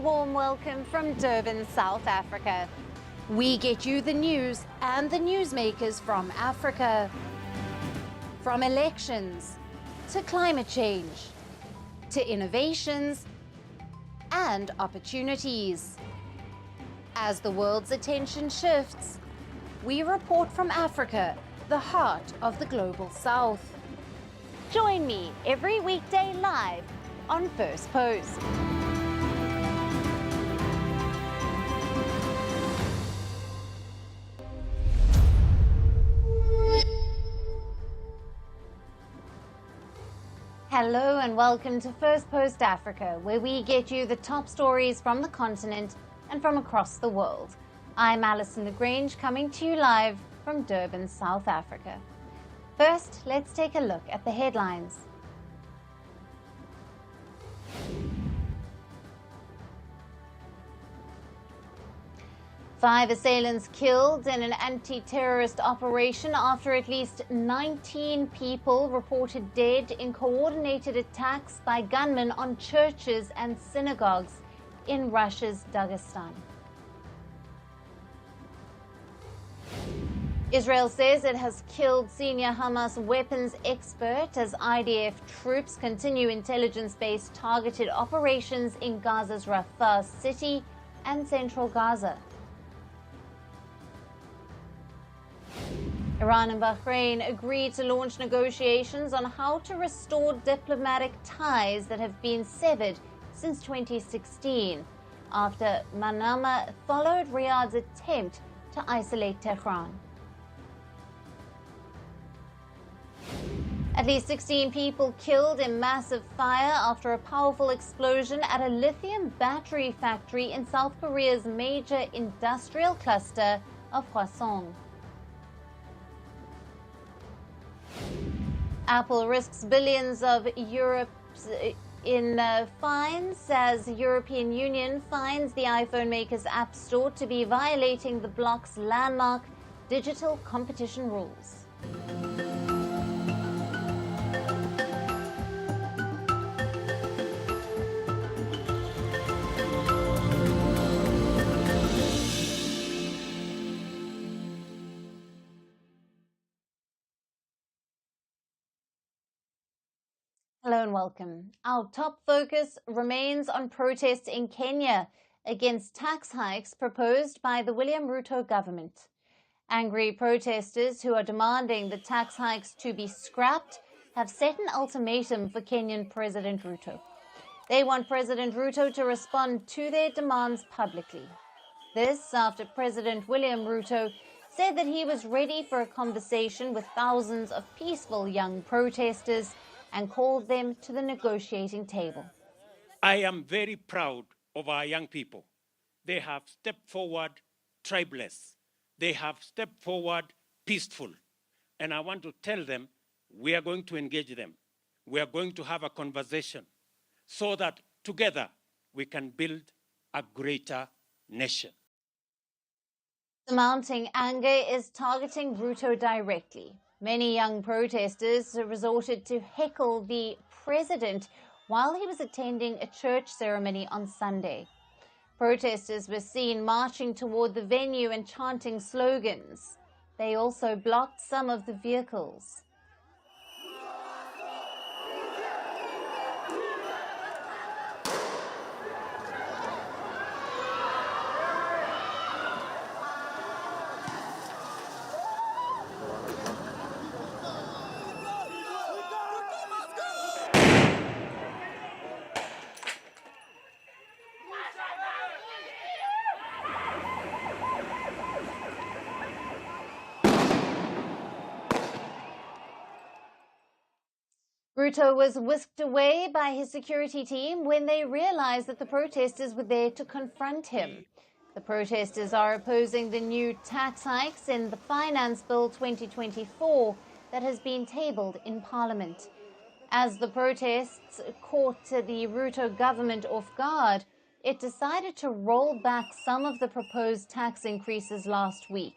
warm welcome from Durban, South Africa. We get you the news and the newsmakers from Africa. From elections to climate change to innovations and opportunities. As the world's attention shifts, we report from Africa, the heart of the global South. Join me every weekday live on Firstpost. Hello and welcome to Firstpost Africa, where we get you the top stories from the continent and from across the world. I'm Alyson Grange, coming to you live from Durban, South Africa. First, let's take a look at the headlines. Five assailants killed in an anti-terrorist operation after at least 19 people reported dead in coordinated attacks by gunmen on churches and synagogues in Russia's Dagestan. Israel says it has killed senior Hamas weapons expert as IDF troops continue intelligence-based targeted operations in Gaza's Rafah city and central Gaza. Iran and Bahrain agreed to launch negotiations on how to restore diplomatic ties that have been severed since 2016, after Manama followed Riyadh's attempt to isolate Tehran. At least 16 people killed in massive fire after a powerful explosion at a lithium battery factory in South Korea's major industrial cluster of Hwasong. Apple risks billions of euros in fines as the European Union finds the iPhone maker's App Store to be violating the bloc's landmark digital competition rules. Hello and welcome. Our top focus remains on protests in Kenya against tax hikes proposed by the William Ruto government. Angry protesters who are demanding the tax hikes to be scrapped have set an ultimatum for Kenyan President Ruto. They want President Ruto to respond to their demands publicly. This after President William Ruto said that he was ready for a conversation with thousands of peaceful young protesters and called them to the negotiating table. I am very proud of our young people. They have stepped forward tribeless. They have stepped forward peaceful. And I want to tell them we are going to engage them. We are going to have a conversation so that together we can build a greater nation. The mounting anger is targeting Ruto directly. Many young protesters resorted to heckle the president while he was attending a church ceremony on Sunday. Protesters were seen marching toward the venue and chanting slogans. They also blocked some of the vehicles. Ruto was whisked away by his security team when they realized that the protesters were there to confront him. The protesters are opposing the new tax hikes in the Finance Bill 2024 that has been tabled in Parliament. As the protests caught the Ruto government off guard, it decided to roll back some of the proposed tax increases last week.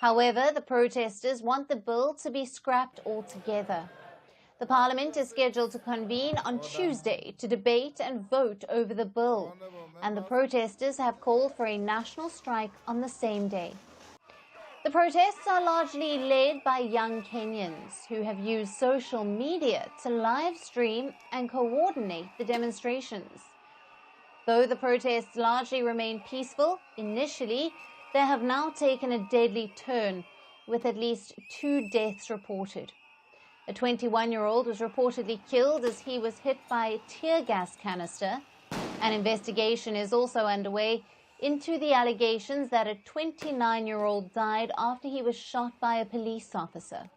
However, the protesters want the bill to be scrapped altogether. The Parliament is scheduled to convene on Tuesday to debate and vote over the bill, and the protesters have called for a national strike on the same day. The protests are largely led by young Kenyans who have used social media to live stream and coordinate the demonstrations. Though the protests largely remain peaceful initially, they have now taken a deadly turn, with at least 2 deaths reported. A 21-year-old was reportedly killed as he was hit by a tear gas canister. An investigation is also underway into the allegations that a 29-year-old died after he was shot by a police officer.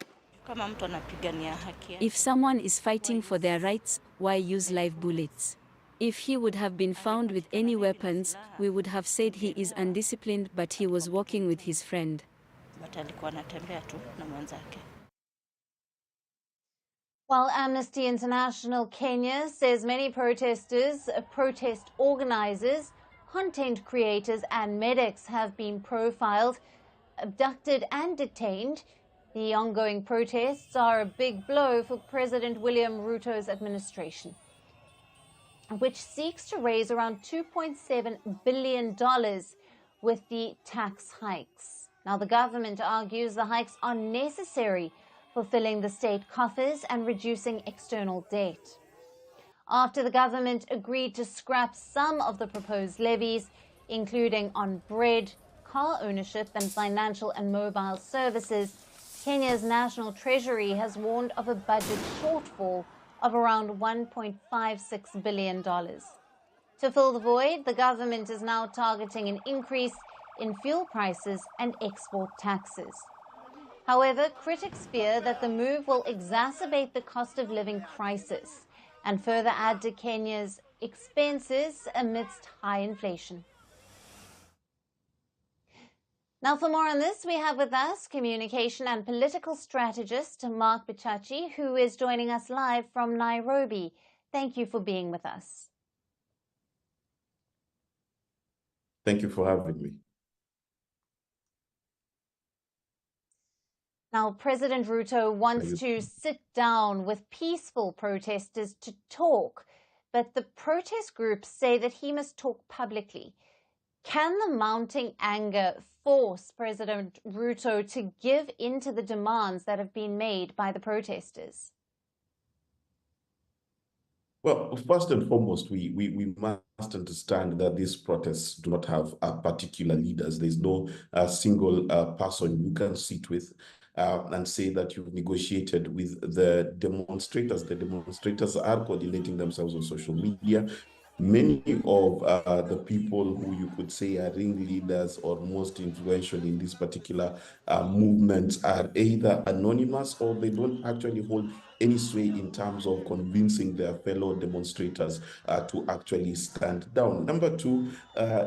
If someone is fighting for their rights, why use live bullets? If he would have been found with any weapons, we would have said he is undisciplined, but he was walking with his friend. While Amnesty International Kenya says many protesters, protest organizers, content creators and medics have been profiled, abducted and detained, the ongoing protests are a big blow for President William Ruto's administration, which seeks to raise around $2.7 billion with the tax hikes. Now, the government argues the hikes are necessary for filling the state coffers and reducing external debt. After the government agreed to scrap some of the proposed levies, including on bread, car ownership and financial and mobile services, Kenya's National Treasury has warned of a budget shortfall of around $1.56 billion. To fill the void, the government is now targeting an increase in fuel prices and export taxes. However, critics fear that the move will exacerbate the cost of living crisis and further add to Kenya's expenses amidst high inflation. Now, for more on this, we have with us communication and political strategist Mark Bichachi, who is joining us live from Nairobi. Thank you for being with us. Thank you for having me. Now, President Ruto wants to sit down with peaceful protesters to talk, but the protest groups say that he must talk publicly. Can the mounting anger force President Ruto to give in to the demands that have been made by the protesters? Well, first and foremost, we must understand that these protests do not have particular leaders. There's no single person you can sit with and say that you've negotiated with the demonstrators. The demonstrators are coordinating themselves on social media. Many of the people who you could say are ringleaders or most influential in this particular movement are either anonymous or they don't actually hold any sway in terms of convincing their fellow demonstrators to actually stand down. Number two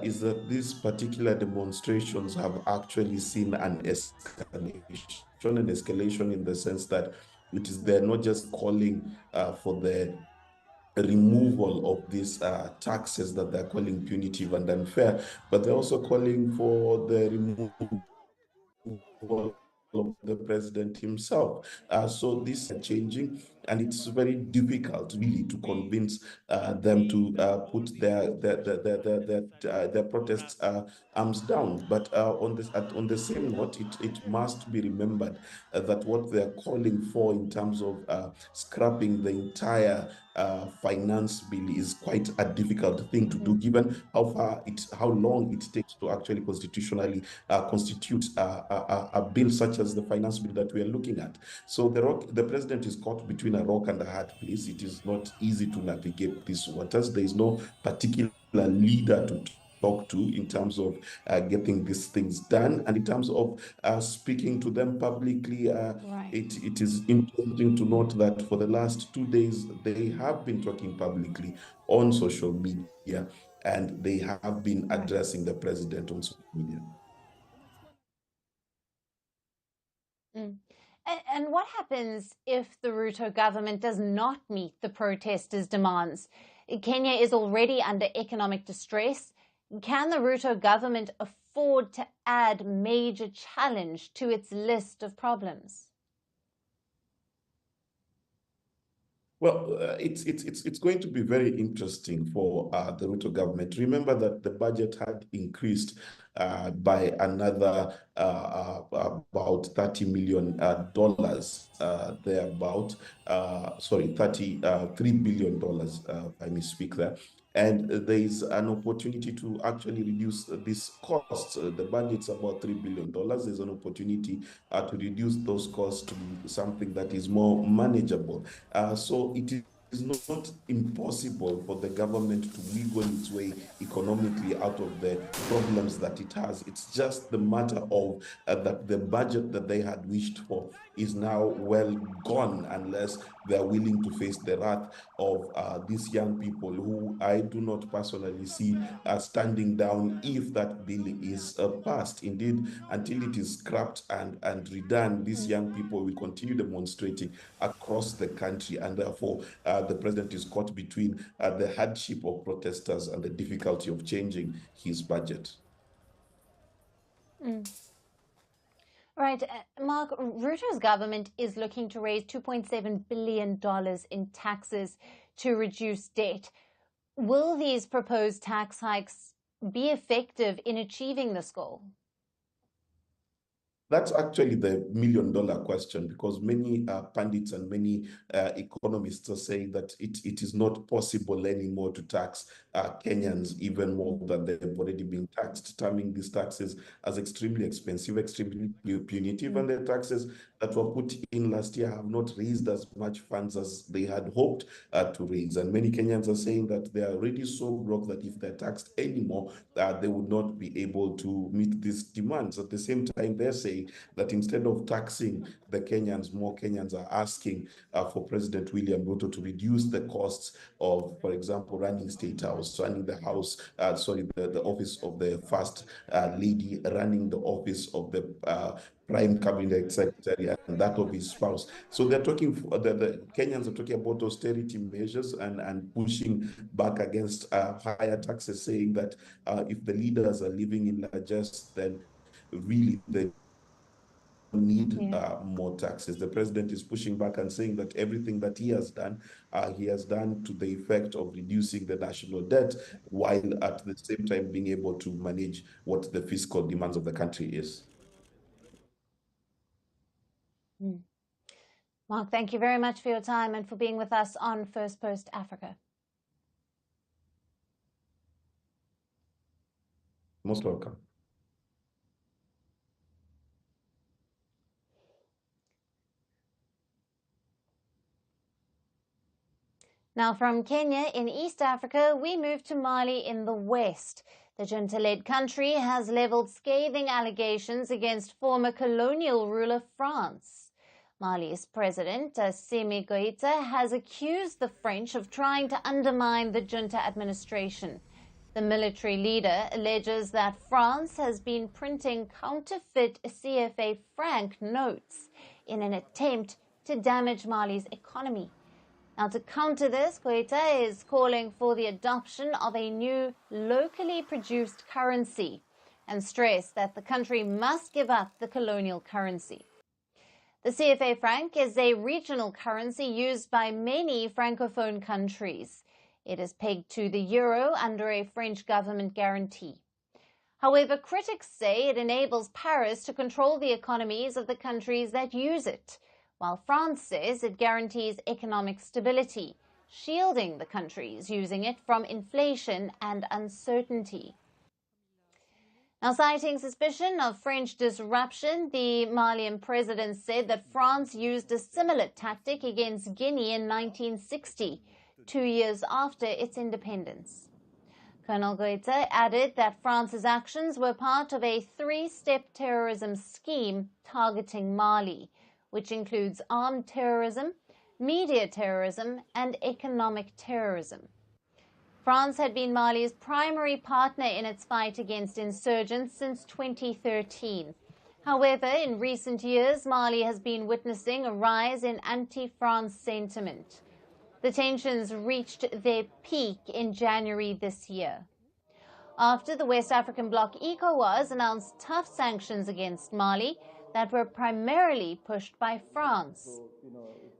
is that these particular demonstrations have actually seen an escalation in the sense that they're not just calling for the removal of these taxes that they're calling punitive and unfair, but they're also calling for the removal of the president himself. So this is changing, and it's very difficult really to convince them to put their protests arms down. But on the same note, it must be remembered that what they're calling for in terms of scrapping the entire finance bill is quite a difficult thing to do, given how long it takes to actually constitutionally constitute a bill such as the finance bill that we are looking at. So the president is caught between a rock and a hard place. It is not easy to navigate these waters. There is no particular leader to talk to in terms of getting these things done, and in terms of speaking to them publicly. It is interesting to note that for the last 2 days they have been talking publicly on social media, and they have been addressing the president on social media. And what happens if the Ruto government does not meet the protesters' demands? Kenya is already under economic distress. Can the Ruto government afford to add major challenge to its list of problems? Well, it's going to be very interesting for the Ruto government. Remember that the budget had increased by another about $30 million, thereabout. Sorry, $33 billion. I misspeak there. And there is an opportunity to actually reduce these costs. The budget's about $3 billion. There's an opportunity to reduce those costs to something that is more manageable. So it is not impossible for the government to wiggle its way economically out of the problems that it has. It's just the matter of that the budget that they had wished for is now well gone unless they're willing to face the wrath of these young people who I do not personally see standing down if that bill is passed. Indeed, until it is scrapped and redone, these young people will continue demonstrating across the country, and therefore the president is caught between the hardship of protesters and the difficulty of changing his budget. Right, Mark, Ruto's government is looking to raise $2.7 billion in taxes to reduce debt. Will these proposed tax hikes be effective in achieving this goal? That's actually the million-dollar question, because many pundits and many economists are saying that it is not possible anymore to tax Kenyans even more than they've already been taxed, terming these taxes as extremely expensive, extremely punitive, and the taxes that were put in last year have not raised as much funds as they had hoped to raise. And many Kenyans are saying that they are already so broke that if they're taxed anymore, they would not be able to meet these demands. At the same time, they're saying that instead of taxing the Kenyans, more Kenyans are asking for President William Ruto to reduce the costs of, for example, running State House, running the house, the office of the First Lady, running the office of the Prime Cabinet Secretary, and that of his spouse. So they're talking, the Kenyans are talking about austerity measures and pushing back against higher taxes, saying that if the leaders are living in largesse, then really they need more taxes. The president is pushing back and saying that everything that he has done to the effect of reducing the national debt, while at the same time being able to manage what the fiscal demands of the country is. Mark, thank you very much for your time and for being with us on Firstpost Africa. Most welcome. Now from Kenya in East Africa, we move to Mali in the West. The junta-led country has leveled scathing allegations against former colonial ruler France. Mali's president, Assimi Goïta, has accused the French of trying to undermine the junta administration. The military leader alleges that France has been printing counterfeit CFA franc notes in an attempt to damage Mali's economy. Now, to counter this, Goïta is calling for the adoption of a new locally produced currency and stressed that the country must give up the colonial currency. The CFA franc is a regional currency used by many Francophone countries. It is pegged to the euro under a French government guarantee. However, critics say it enables Paris to control the economies of the countries that use it, while France says it guarantees economic stability, shielding the countries using it from inflation and uncertainty. Now, citing suspicion of French disruption, the Malian president said that France used a similar tactic against Guinea in 1960, 2 years after its independence. Colonel Goïta added that France's actions were part of a three-step terrorism scheme targeting Mali, which includes armed terrorism, media terrorism, and economic terrorism. France had been Mali's primary partner in its fight against insurgents since 2013. However, in recent years, Mali has been witnessing a rise in anti-France sentiment. The tensions reached their peak in January this year, after the West African bloc ECOWAS announced tough sanctions against Mali. that were primarily pushed by France.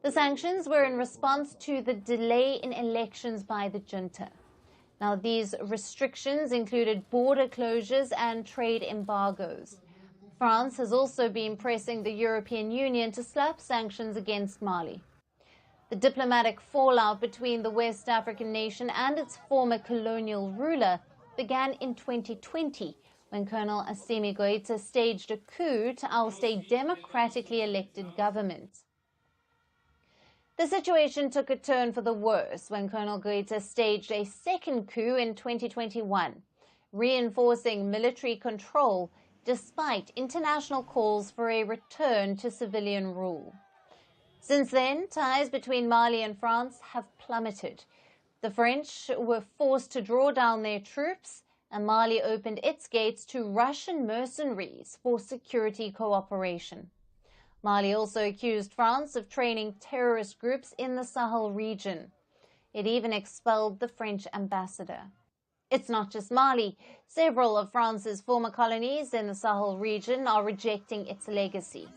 The sanctions were in response to the delay in elections by the junta. Now, these restrictions included border closures and trade embargoes. France has also been pressing the European Union to slap sanctions against Mali. The diplomatic fallout between the West African nation and its former colonial ruler began in 2020, when Colonel Assimi Goïta staged a coup to oust a democratically elected government. The situation took a turn for the worse when Colonel Goïta staged a second coup in 2021, reinforcing military control despite international calls for a return to civilian rule. Since then, ties between Mali and France have plummeted. The French were forced to draw down their troops, and Mali opened its gates to Russian mercenaries for security cooperation. Mali also accused France of training terrorist groups in the Sahel region. It even expelled the French ambassador. It's not just Mali. Several of France's former colonies in the Sahel region are rejecting its legacy.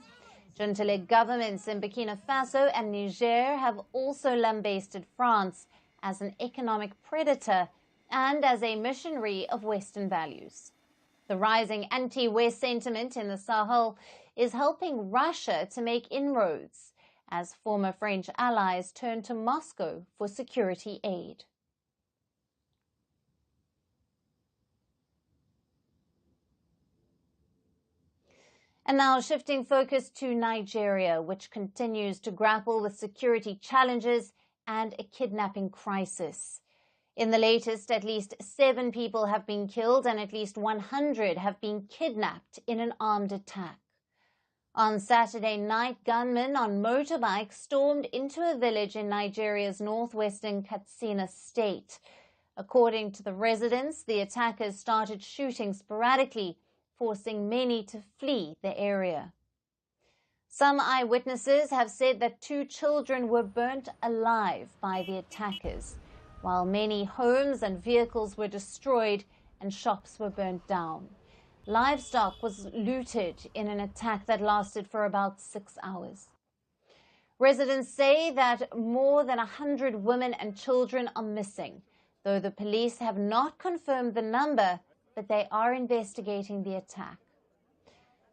Junta-led governments in Burkina Faso and Niger have also lambasted France as an economic predator and as a missionary of Western values. The rising anti-West sentiment in the Sahel is helping Russia to make inroads as former French allies turn to Moscow for security aid. And now shifting focus to Nigeria, which continues to grapple with security challenges and a kidnapping crisis. In the latest, at least 7 people have been killed and at least 100 have been kidnapped in an armed attack. On Saturday night, gunmen on motorbikes stormed into a village in Nigeria's northwestern Katsina state. According to the residents, the attackers started shooting sporadically, forcing many to flee the area. Some eyewitnesses have said that 2 children were burnt alive by the attackers, while many homes and vehicles were destroyed and shops were burnt down. Livestock was looted in an attack that lasted for about 6 hours. Residents say that more than 100 women and children are missing, though the police have not confirmed the number, but they are investigating the attack.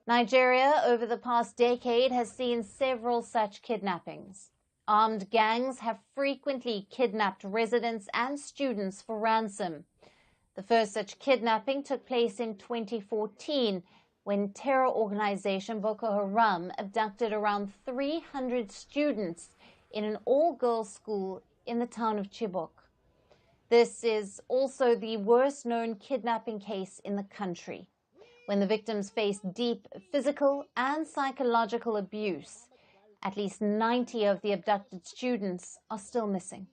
Nigeria, over the past decade, has seen several such kidnappings. Armed gangs have frequently kidnapped residents and students for ransom. The first such kidnapping took place in 2014, when terror organization Boko Haram abducted around 300 students in an all-girls school in the town of Chibok. This is also the worst-known kidnapping case in the country, when the victims faced deep physical and psychological abuse. At least 90 of the abducted students are still missing.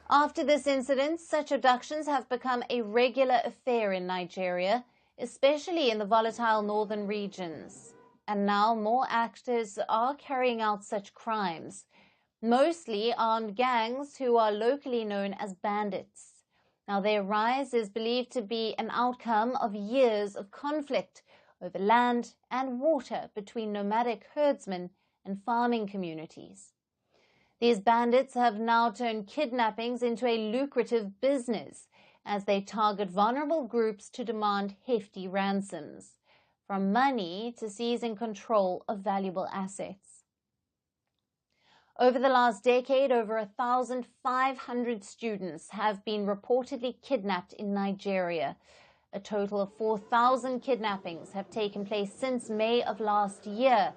After this incident, such abductions have become a regular affair in Nigeria, especially in the volatile northern regions. And now more actors are carrying out such crimes, mostly armed gangs who are locally known as bandits. Now, their rise is believed to be an outcome of years of conflict over land and water between nomadic herdsmen and farming communities. These bandits have now turned kidnappings into a lucrative business as they target vulnerable groups to demand hefty ransoms, from money to seizing control of valuable assets. Over the last decade, over 1,500 students have been reportedly kidnapped in Nigeria. A total of 4,000 kidnappings have taken place since May of last year,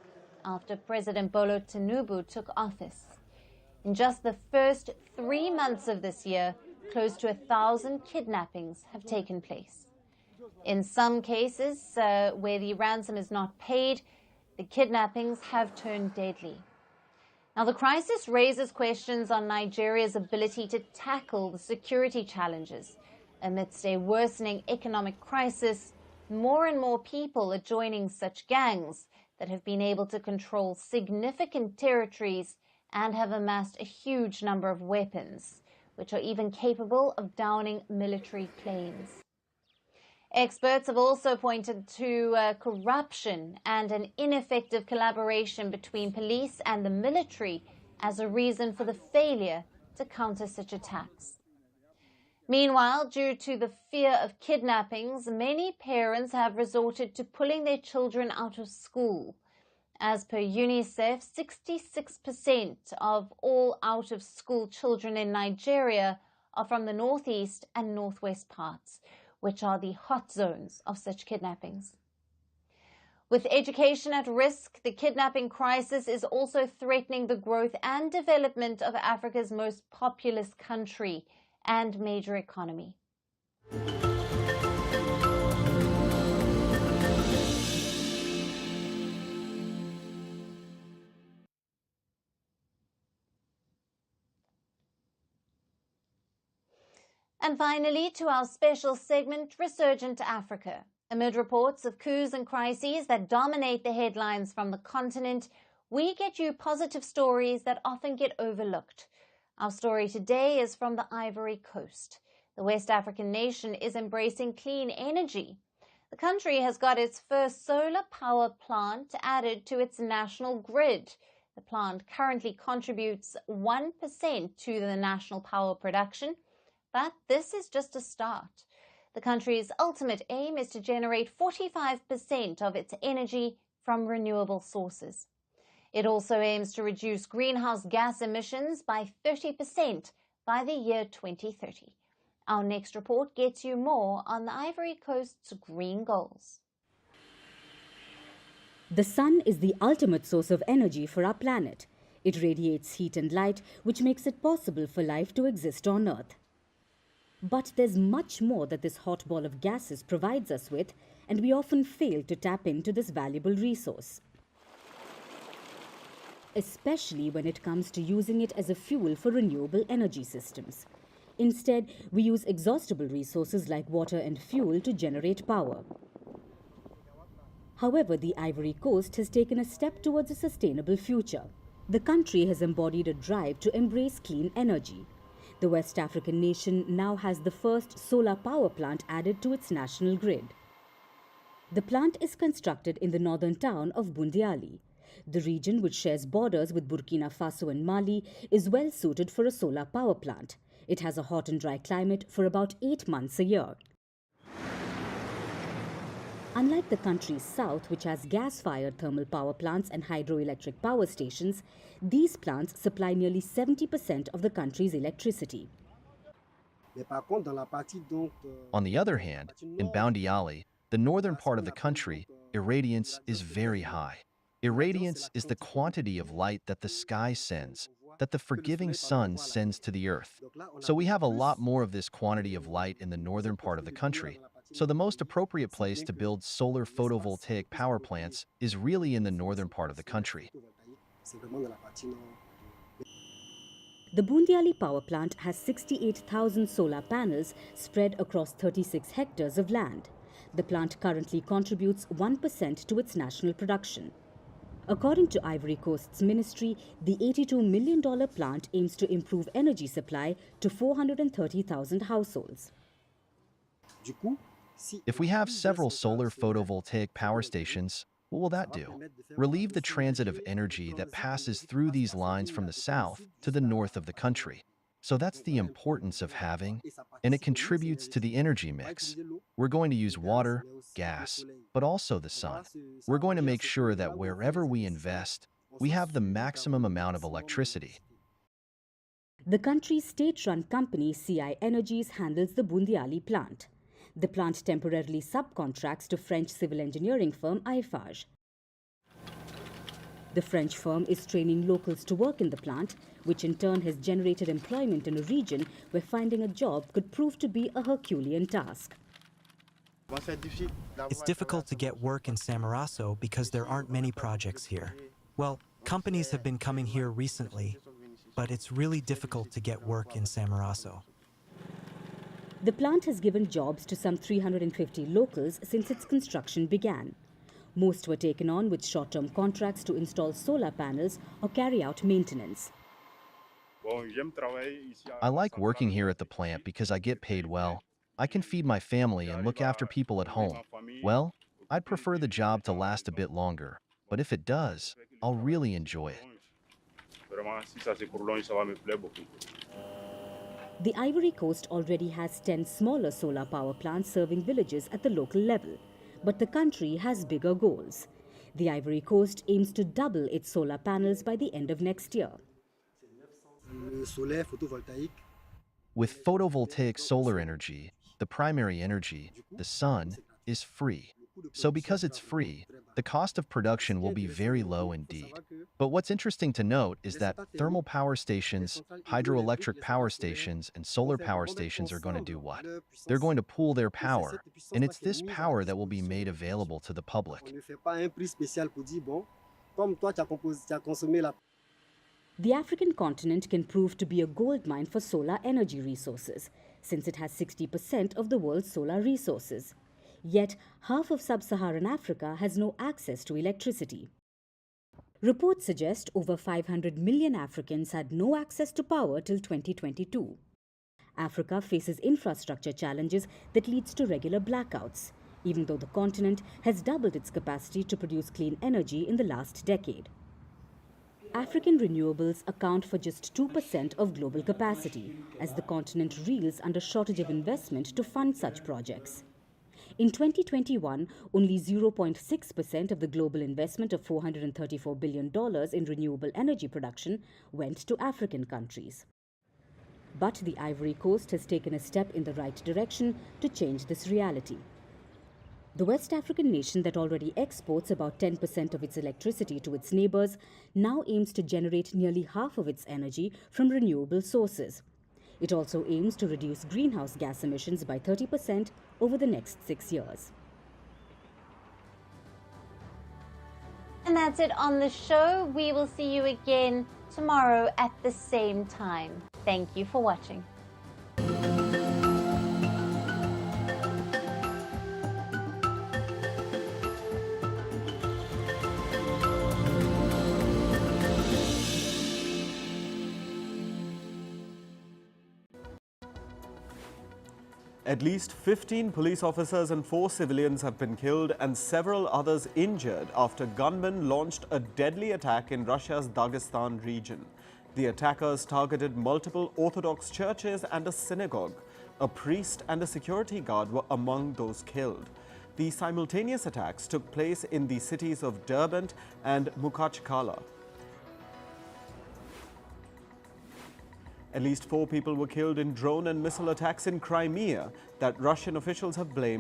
after President Bola Tinubu took office. In just the first 3 months of this year, close to 1,000 kidnappings have taken place. In some cases, where the ransom is not paid, the kidnappings have turned deadly. Now, the crisis raises questions on Nigeria's ability to tackle the security challenges. Amidst a worsening economic crisis, more and more people are joining such gangs that have been able to control significant territories and have amassed a huge number of weapons, which are even capable of downing military planes. Experts have also pointed to corruption and an ineffective collaboration between police and the military as a reason for the failure to counter such attacks. Meanwhile, due to the fear of kidnappings, many parents have resorted to pulling their children out of school. As per UNICEF, 66% of all out-of-school children in Nigeria are from the northeast and northwest parts, which are the hot zones of such kidnappings. With education at risk, the kidnapping crisis is also threatening the growth and development of Africa's most populous country and major economy. And finally, to our special segment, Resurgent Africa. Amid reports of coups and crises that dominate the headlines from the continent, we get you positive stories that often get overlooked. Our story today is from the Ivory Coast. The West African nation is embracing clean energy. The country has got its first solar power plant added to its national grid. The plant currently contributes 1% to the national power production, but this is just a start. The country's ultimate aim is to generate 45% of its energy from renewable sources. It also aims to reduce greenhouse gas emissions by 30% by the year 2030. Our next report gets you more on the Ivory Coast's green goals. The sun is the ultimate source of energy for our planet. It radiates heat and light, which makes it possible for life to exist on Earth. But there's much more that this hot ball of gases provides us with, and we often fail to tap into this valuable resource, especially when it comes to using it as a fuel for renewable energy systems. Instead, we use exhaustible resources like water and fuel to generate power. However, the Ivory Coast has taken a step towards a sustainable future. The country has embodied a drive to embrace clean energy. The West African nation now has the first solar power plant added to its national grid. The plant is constructed in the northern town of Bundiali. The region, which shares borders with Burkina Faso and Mali, is well suited for a solar power plant. It has a hot and dry climate for about 8 months a year. Unlike the country's south, which has gas-fired thermal power plants and hydroelectric power stations, these plants supply nearly 70% of the country's electricity. On the other hand, in Bundiali, the northern part of the country, irradiance is very high. Irradiance is the quantity of light that the sky sends, that the forgiving sun sends to the earth. So we have a lot more of this quantity of light in the northern part of the country. So the most appropriate place to build solar photovoltaic power plants is really in the northern part of the country. The Bundiali power plant has 68,000 solar panels spread across 36 hectares of land. The plant currently contributes 1% to its national production. According to Ivory Coast's ministry, the $82 million plant aims to improve energy supply to 430,000 households. If we have several solar photovoltaic power stations, what will that do? Relieve the transit of energy that passes through these lines from the south to the north of the country. So that's the importance of having, and it contributes to the energy mix. We're going to use water, gas, but also the sun. We're going to make sure that wherever we invest, we have the maximum amount of electricity. The country's state-run company CI Energies handles the Bundiali plant. The plant temporarily subcontracts to French civil engineering firm Eiffage. The French firm is training locals to work in the plant, which in turn has generated employment in a region where finding a job could prove to be a Herculean task. It's difficult to get work in Samaraso because there aren't many projects here. Well, companies have been coming here recently, but it's really difficult to get work in Samaraso. The plant has given jobs to some 350 locals since its construction began. Most were taken on with short-term contracts to install solar panels or carry out maintenance. I like working here at the plant because I get paid well, I can feed my family and look after people at home. Well, I'd prefer the job to last a bit longer, but if it does, I'll really enjoy it. The Ivory Coast already has 10 smaller solar power plants serving villages at the local level, but the country has bigger goals. The Ivory Coast aims to double its solar panels by the end of next year. With photovoltaic solar energy, the primary energy, the sun, is free. So because it's free, the cost of production will be very low indeed. But what's interesting to note is that thermal power stations, hydroelectric power stations, and solar power stations are going to do what? They're going to pool their power, and it's this power that will be made available to the public. The African continent can prove to be a goldmine for solar energy resources, since it has 60% of the world's solar resources. Yet, half of sub-Saharan Africa has no access to electricity. Reports suggest over 500 million Africans had no access to power till 2022. Africa faces infrastructure challenges that leads to regular blackouts, even though the continent has doubled its capacity to produce clean energy in the last decade. African renewables account for just 2% of global capacity, as the continent reels under shortage of investment to fund such projects. In 2021, only 0.6% of the global investment of $434 billion in renewable energy production went to African countries. But the Ivory Coast has taken a step in the right direction to change this reality. The West African nation that already exports about 10% of its electricity to its neighbors now aims to generate nearly half of its energy from renewable sources. It also aims to reduce greenhouse gas emissions by 30% over the next 6 years. And that's it on the show. We will see you again tomorrow at the same time. Thank you for watching. At least 15 police officers and 4 civilians have been killed and several others injured after gunmen launched a deadly attack in Russia's Dagestan region. The attackers targeted multiple Orthodox churches and a synagogue. A priest and a security guard were among those killed. The simultaneous attacks took place in the cities of Durban and Mukhachkala. At least 4 people were killed in drone and missile attacks in Crimea that Russian officials have blamed